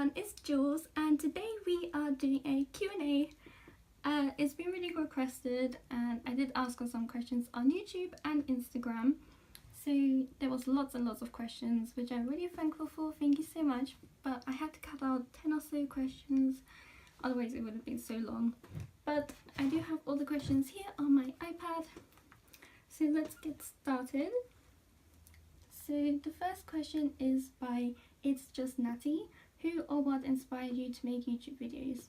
everyone, it's Jules and today we are doing a Q&A. It's been really requested and I did ask for some questions on YouTube and Instagram. So there was lots and lots of questions which I'm really thankful for, thank you so much. But I had to cut out 10 or so questions, otherwise it would have been so long. But I do have all the questions here on my iPad. So let's get started. So the first question is by It's Just Natty. Who or what inspired you to make YouTube videos?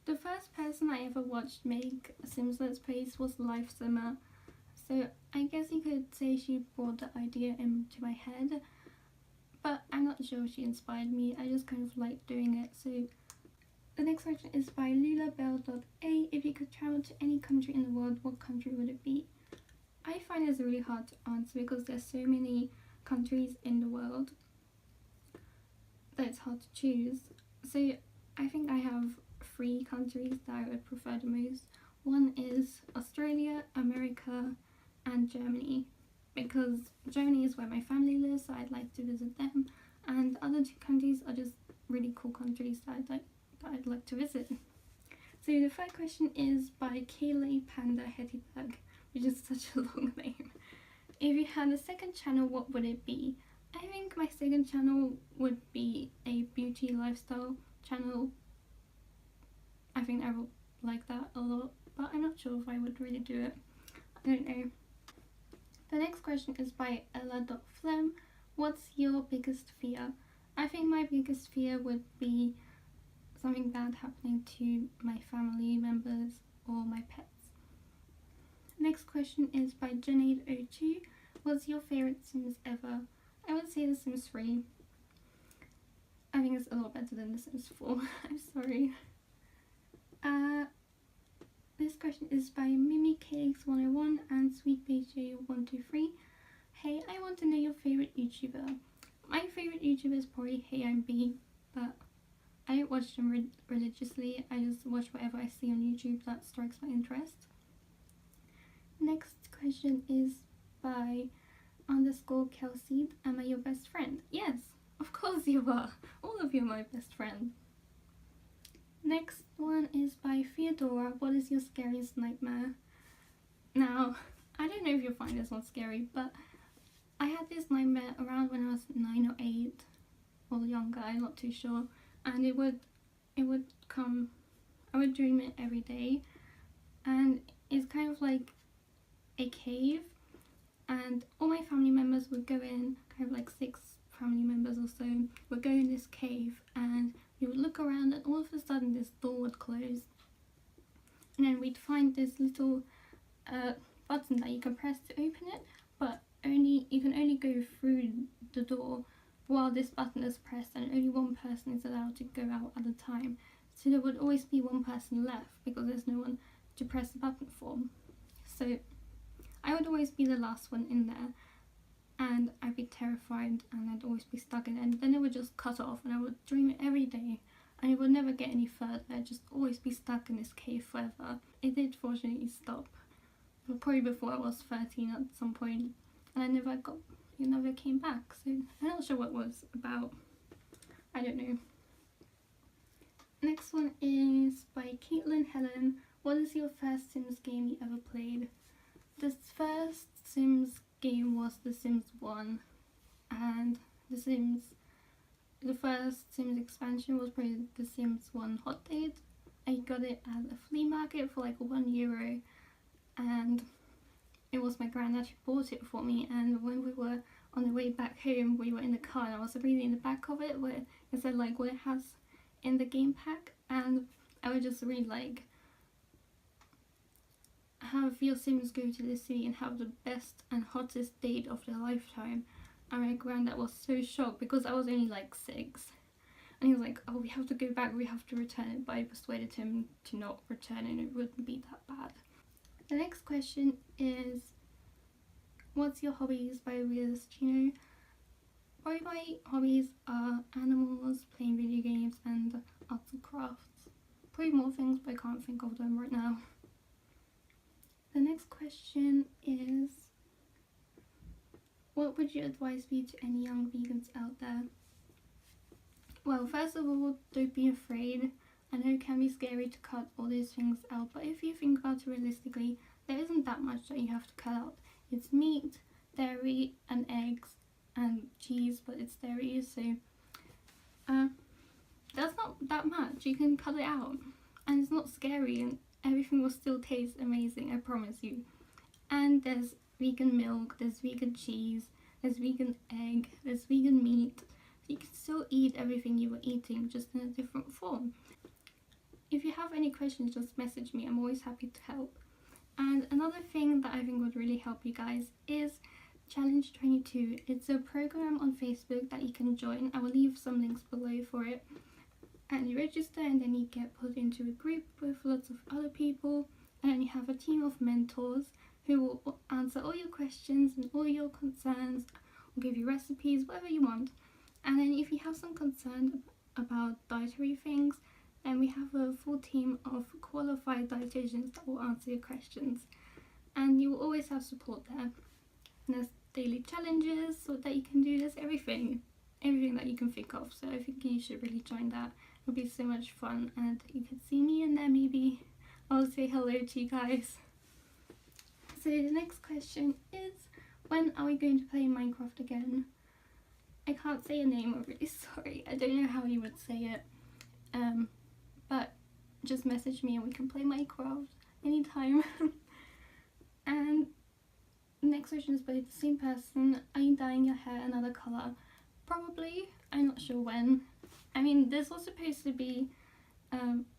The first person I ever watched make Sims Let's Plays was Life Simmer. So I guess you could say she brought the idea into my head, but I'm not sure she inspired me, I just kind of liked doing it. So the next question is by LulaBell.a. If you could travel to any country in the world, what country would it be? I find it's really hard to answer because there's so many countries in the world that it's hard to choose. So I think I have 3 countries that I would prefer the most. One is Australia, America and Germany, because Germany is where my family lives, so I'd like to visit them, and the other 2 countries are just really cool countries that I'd like to visit. So the third question is by Kayleigh Panda Hettyberg, which is such a long name. If you had a second channel, what would it be? I think my second channel would be a beauty lifestyle channel. I think I would like that a lot, but I'm not sure if I would really do it. I don't know. The next question is by Ella.Flem. What's your biggest fear? I think my biggest fear would be something bad happening to my family members or my pets. Next question is by Janaid02. What's your favourite Sims ever? I would say The Sims 3. I think it's a lot better than The Sims 4. I'm sorry. This question is by MimiKX101 and SweetBJ123. Hey, I want to know your favourite YouTuber. My favourite YouTuber is probably HeyI'mB, but I don't watch them religiously. I just watch whatever I see on YouTube that strikes my interest. Next question is by _Kelsey. Am I your best friend? Yes, of course you are. All of you are my best friend. Next one is by Theodora. What is your scariest nightmare? Now, I don't know if you'll find this one scary, but I had this nightmare around when I was 9 or 8 or younger, I'm not too sure, and it would come, I would dream it every day, and it's kind of like a cave, and all my family members would go in, kind of like 6 family members or so would go in this cave, and we would look around and all of a sudden this door would close, and then we'd find this little button that you can press to open it, but you can only go through the door while this button is pressed, and only one person is allowed to go out at a time. So there would always be one person left because there's no one to press the button for. So I would always be the last one in there, and I'd be terrified and I'd always be stuck in it, and then it would just cut off and I would dream it every day and it would never get any further. I'd just always be stuck in this cave forever. It did fortunately stop, but probably before I was 13 at some point, and it never came back, so I'm not sure what it was about. I don't know. Next one is by Caitlin Helen. What is your first Sims game you ever played? The first Sims game was The Sims 1, and the first Sims expansion was probably The Sims 1 Hot Date. I got it at a flea market for like €1, and it was my granddad who bought it for me, and when we were on the way back home we were in the car and I was reading in the back of it where it said like what it has in the game pack, and I would just read like, have your Sims go to the city and have the best and hottest date of their lifetime. And my granddad was so shocked because I was only like 6, and he was like, oh, we have to go back, we have to return it, but I persuaded him to not return it and it wouldn't be that bad. The next question is, what's your hobbies by Realischino? Probably my hobbies are animals, playing video games and arts and crafts. Probably more things, but I can't think of them right now. The next question is, what would your advice be to any young vegans out there? Well, first of all, don't be afraid. I know it can be scary to cut all these things out, but if you think about it realistically, there isn't that much that you have to cut out. It's meat, dairy, and eggs, and cheese, but it's dairy, so that's not that much. You can cut it out, and it's not scary, and everything will still taste amazing, I promise you. And there's vegan milk, there's vegan cheese, there's vegan egg, there's vegan meat. You can still eat everything you were eating, just in a different form. If you have any questions, just message me. I'm always happy to help. And another thing that I think would really help you guys is Challenge 22. It's a program on Facebook that you can join. I will leave some links below for it. And you register, and then you get put into a group with lots of other people. And then you have a team of mentors who will answer all your questions and all your concerns, or give you recipes, whatever you want. And then if you have some concern about dietary things, then we have a full team of qualified dietitians that will answer your questions. And you will always have support there. And there's daily challenges so that you can do. There's everything that you can think of. So I think you should really join that. It'll be so much fun, and you can see me in there. Maybe I'll say hello to you guys. So the next question is, when are we going to play Minecraft again? I can't say a name, I'm really sorry. I don't know how you would say it. But just message me and we can play Minecraft anytime. And the next question is by the same person. Are you dyeing your hair another colour? Probably. I'm not sure when. I mean, this was supposed to be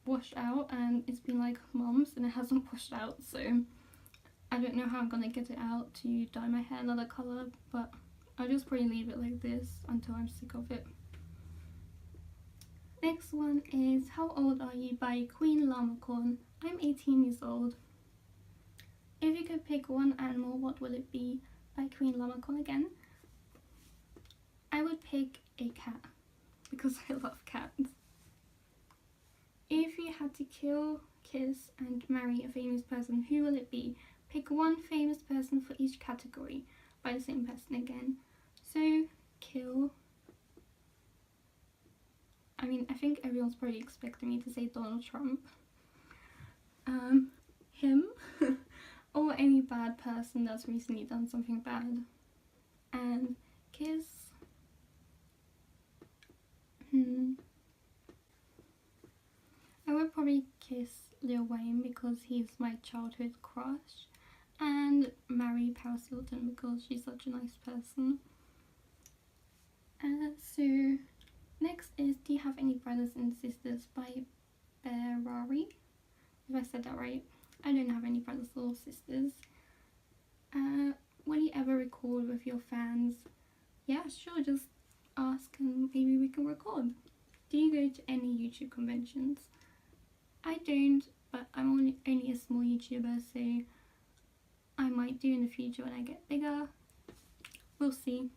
washed out, and it's been like months and it hasn't washed out, so I don't know how I'm gonna get it out to dye my hair another colour, but I'll just probably leave it like this until I'm sick of it. Next one is, how old are you, by Queen Llamacorn? I'm 18 years old. If you could pick one animal, what will it be, by Queen Llamacorn again? I would pick a cat, because I love cats. If you had to kill, kiss and marry a famous person, who will it be? Pick one famous person for each category, by the same person again. So, kill. I mean, I think everyone's probably expecting me to say Donald Trump. Him. Or any bad person that's recently done something bad. And kiss. I would probably kiss Lil Wayne because he's my childhood crush. And marry Paris Hilton because she's such a nice person. So next is, do you have any brothers and sisters, by Berari? If I said that right. I don't have any brothers or sisters. Will you ever record with your fans? Yeah, sure, just ask and maybe we can record. Do you go to any YouTube conventions? I don't, but I'm only a small YouTuber, so I might do in the future when I get bigger. We'll see.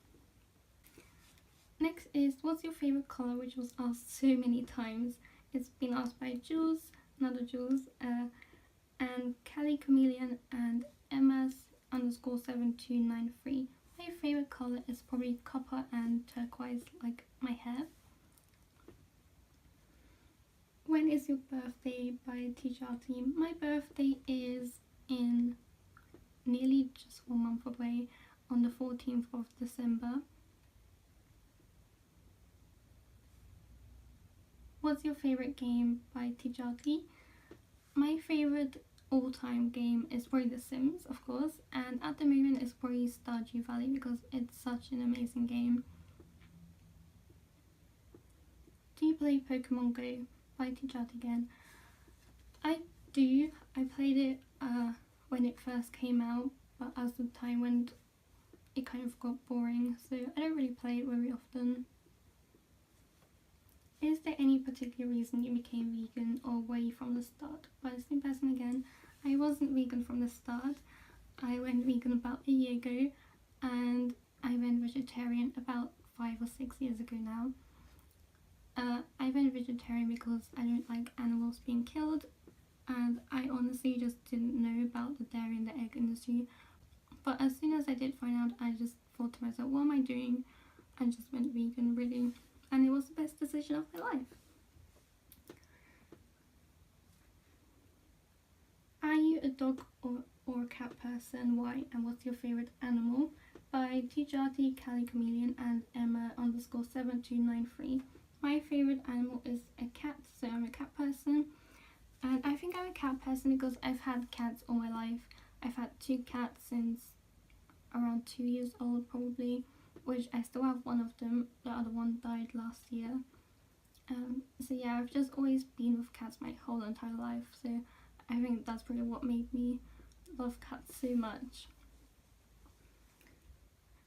Next is, what's your favourite colour, which was asked so many times. It's been asked by Juelz, another Juelz, and Callie Chameleon and Emmas_7293. My favourite colour is probably copper and turquoise, like my hair. When is your birthday, by TJRT? My birthday is in nearly just 1 month away, on the 14th of December. What's your favourite game, by TJRT? My favourite all-time game is probably The Sims, of course, and at the moment it's probably Stardew Valley because it's such an amazing game. Do you play Pokemon Go, by TJRT again? I do. I played it when it first came out, but as the time went, it kind of got boring, so I don't really play it very often. Is there any particular reason you became vegan, or were you from the start? By the same person again. I wasn't vegan from the start. I went vegan about a year ago, and I went vegetarian about 5 or 6 years ago now. I went vegetarian because I don't like animals being killed, and I honestly just didn't know about the dairy and the egg industry. But as soon as I did find out, I just thought to myself, what am I doing? I just went vegan, really, and it was the best decision. decision of my life. Are you a dog or a cat person? Why? And what's your favourite animal? By JuelzZzYT, Cali Chameleon and Emma_7293. My favourite animal is a cat, so I'm a cat person. And I think I'm a cat person because I've had cats all my life. I've had 2 cats since around 2 years old probably, which I still have one of them. The other one died last year. So yeah, I've just always been with cats my whole entire life, so I think that's probably what made me love cats so much.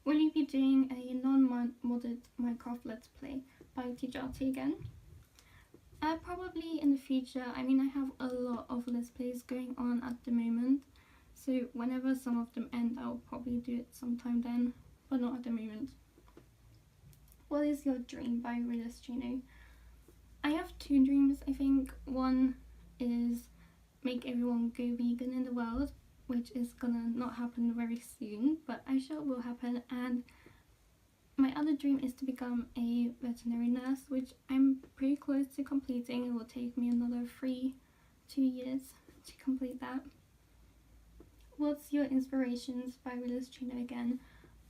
Will you be doing a non-modded Minecraft Let's Play by JuelzZzYT again? Probably in the future. I mean, I have a lot of Let's Plays going on at the moment, so whenever some of them end, I'll probably do it sometime then, but not at the moment. What is your dream by JuelzZzYT? I have 2 dreams, I think. One is make everyone go vegan in the world, which is gonna not happen very soon, but I'm sure it will happen. And my other dream is to become a veterinary nurse, which I'm pretty close to completing. It will take me another 2 years to complete that. What's your inspirations by JuelzZzYT again?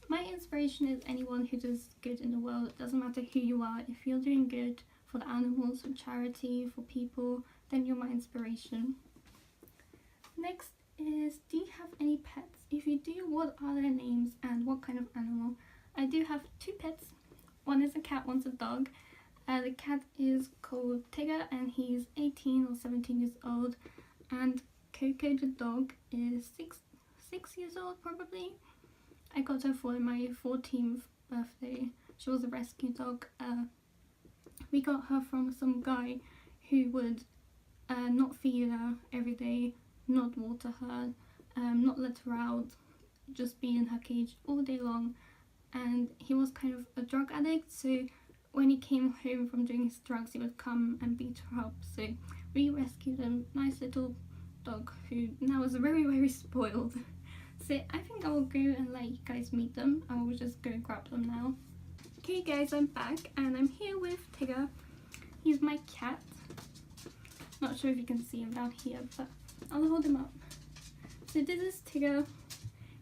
My inspiration is anyone who does good in the world. It doesn't matter who you are. If you're doing good for the animals, for charity, for people, then you're my inspiration. Next is, do you have any pets? If you do, what are their names and what kind of animal? I do have 2 pets. One is a cat, one's a dog. The cat is called Tigger and he's 18 or 17 years old, and Coco the dog is 6 years old probably. I got her for my 14th birthday. She was a rescue dog. We got her from some guy who would not feed her every day, not water her, not let her out, just be in her cage all day long. And he was kind of a drug addict, so when he came home from doing his drugs, he would come and beat her up. So we rescued a nice little dog who now is very, very spoiled. So I think I will go and let you guys meet them. I will just go grab them now. Okay guys, I'm back and I'm here with Tigger. He's my cat. Not sure if you can see him down here, but I'll hold him up. So this is Tigger.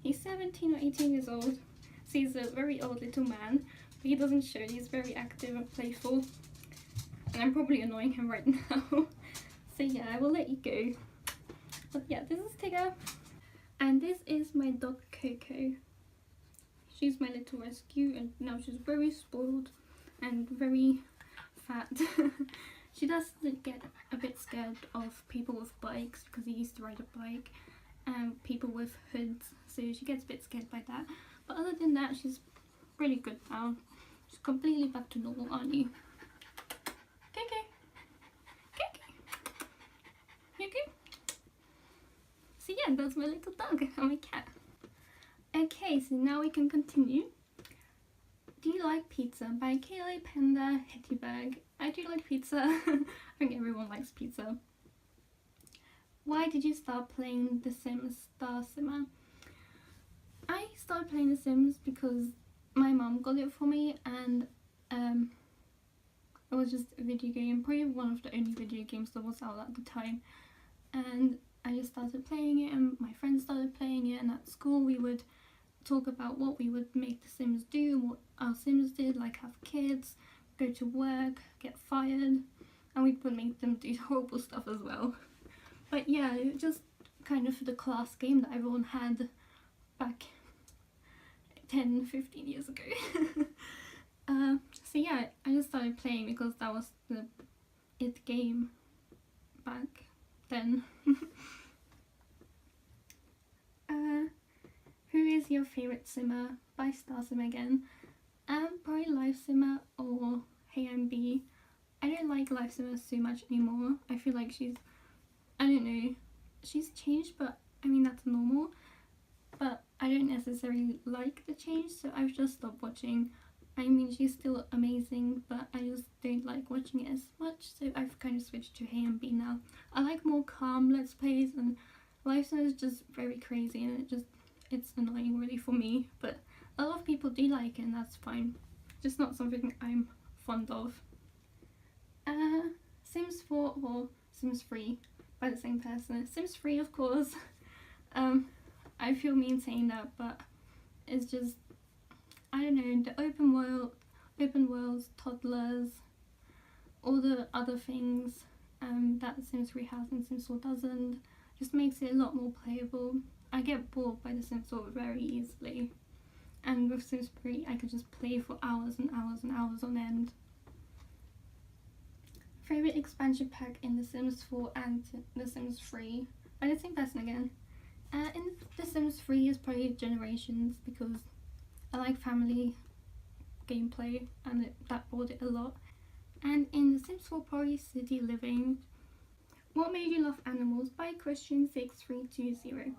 He's 17 or 18 years old. So he's a very old little man, but he doesn't show it. He's very active and playful. And I'm probably annoying him right now. So yeah, I will let you go. But yeah, this is Tigger. And this is my dog Coco. She's my little rescue, and now she's very spoiled and very fat. She does get a bit scared of people with bikes because he used to ride a bike, and people with hoods, so she gets a bit scared by that. But other than that, she's pretty good now. She's completely back to normal, aren't you? Coco! Coco! You okay? So yeah, that's my little dog and my cat. Okay, so now we can continue. Do you like pizza? By Kaylee Panda Hettyberg. I do like pizza. I think everyone likes pizza. Why did you start playing The Sims Star Simmer? I started playing The Sims because my mum got it for me, and it was just a video game, probably one of the only video games that was out at the time. And I just started playing it, and my friends started playing it, and at school we would talk about what we would make the Sims do, what our Sims did, like have kids, go to work, get fired, and we would make them do horrible stuff as well. But yeah, it was just kind of the class game that everyone had back 10-15 years ago. So yeah, I just started playing because that was the it game back then. Who is your favourite simmer? By Star Sim again. Probably Live Simmer or Hey I'm B. I don't like Live Simmer so much anymore. I feel like she's, I don't know, she's changed, but I mean that's normal. But I don't necessarily like the change, so I've just stopped watching. I mean, she's still amazing, but I just don't like watching it as much, so I've kind of switched to Hey and B now. I like more calm Let's Plays, and Live Simmer is just very crazy, and it's annoying really for me, but a lot of people do like it, and that's fine. Just not something I'm fond of. Sims 4 or Sims 3 by the same person. Sims 3, of course. I feel mean saying that, but it's just, I don't know, the open worlds, toddlers, all the other things that Sims 3 has and Sims 4 doesn't, just makes it a lot more playable. I get bored by the Sims 4 very easily, and with Sims 3 I could just play for hours and hours and hours on end. Favorite expansion pack in The Sims 4 and The Sims 3 by the same person again. In The Sims 3 is probably Generations, because I like family gameplay and that brought it a lot. And in The Sims 4 probably City Living. What Made You Love Animals by Christian6320.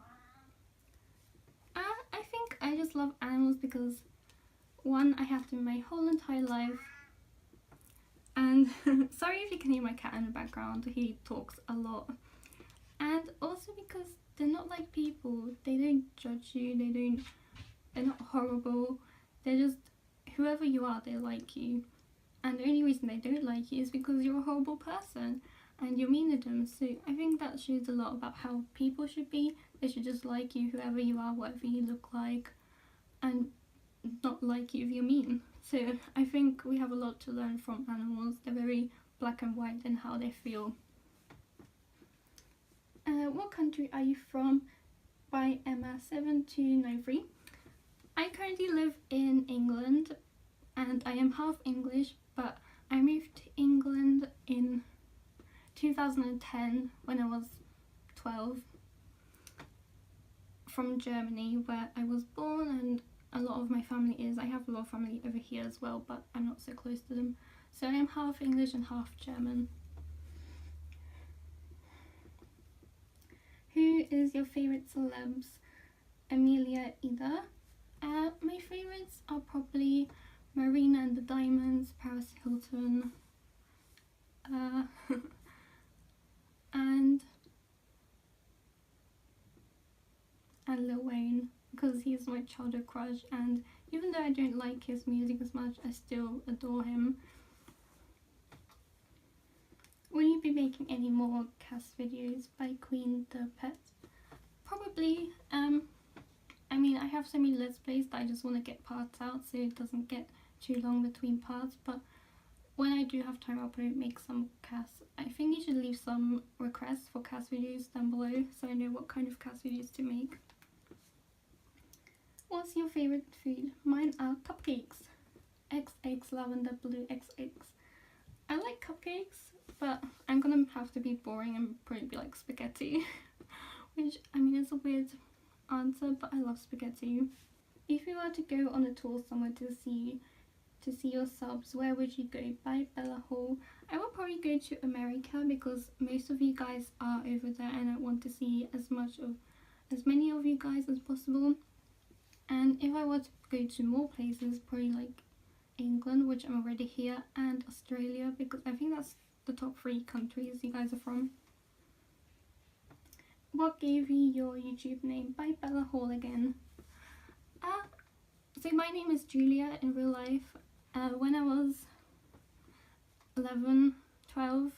I think I just love animals because, one, I have them my whole entire life. And sorry if you can hear my cat in the background, he talks a lot. And also because they're not like people, they don't judge you, they're not horrible, they're just whoever you are, they like you. And the only reason they don't like you is because you're a horrible person and you're mean to them. So I think that shows a lot about how people should be. They should just like you whoever you are, whatever you look like, and not like you if you're mean. So I think we have a lot to learn from animals. They're very black and white in how they feel. What country are you from by Emma7293. I currently live in England and I am half English, but I moved to England in 2010 when I was 12 from Germany, where I was born, and a lot of my family is. I have a lot of family over here as well, but I'm not so close to them. So I am half English and half German. Who is your favourite celebs? Amelia Ida. My favourites are probably Marina and the Diamonds, Paris Hilton, and Lil Wayne, because he's my childhood crush, and even though I don't like his music as much, I still adore him. Will you be making any more cast videos by Queen the Pet? Probably. I mean, I have so many Let's Plays that I just want to get parts out so it doesn't get too long between parts, but when I do have time I'll probably make some casts. I think you should leave some requests for cast videos down below so I know what kind of cast videos to make. What's your favourite food? Mine are cupcakes. XX lavender blue XX. I like cupcakes, but I'm gonna have to be boring and probably be like spaghetti. Which, I mean, is a weird answer, but I love spaghetti. If you were to go on a tour somewhere to see your subs, where would you go? By Bella Hall. I would probably go to America because most of you guys are over there and I want to see as many of you guys as possible. And if I were to go to more places, probably like England, which I'm already here, and Australia, because I think that's the top 3 countries you guys are from. What gave you your YouTube name? By Bella Hall again. So my name is Julia in real life. When I was 11, 12,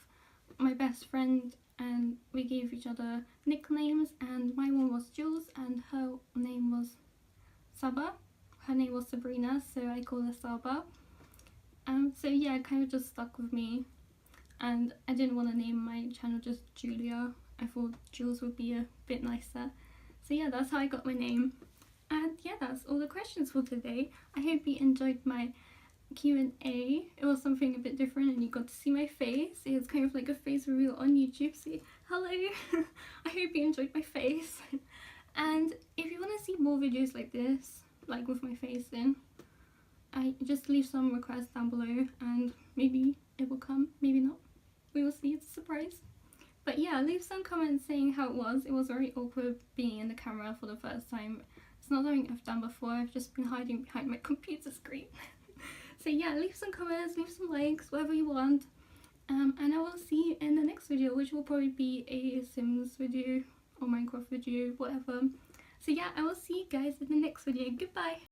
my best friend and we gave each other nicknames, and my one was Juelz and her name was Saba. Her name was Sabrina, so I call her Saba. So yeah, it kind of just stuck with me, and I didn't want to name my channel just Julia. I thought Juelz would be a bit nicer. So yeah, that's how I got my name. And yeah, that's all the questions for today. I hope you enjoyed my Q&A. It was something a bit different and you got to see my face. It's kind of like a face reveal on YouTube. See, hello. I hope you enjoyed my face. And if you want to see more videos like this, like with my face in, I just leave some requests down below and maybe it will come, maybe not. We will see, it's a surprise. But yeah, leave some comments saying how it was. It was very awkward being in the camera for the first time. It's not something I've done before. I've just been hiding behind my computer screen. So yeah, leave some comments, leave some likes, whatever you want. And I will see you in the next video, which will probably be a Sims video or Minecraft video, whatever. So yeah, I will see you guys in the next video. Goodbye!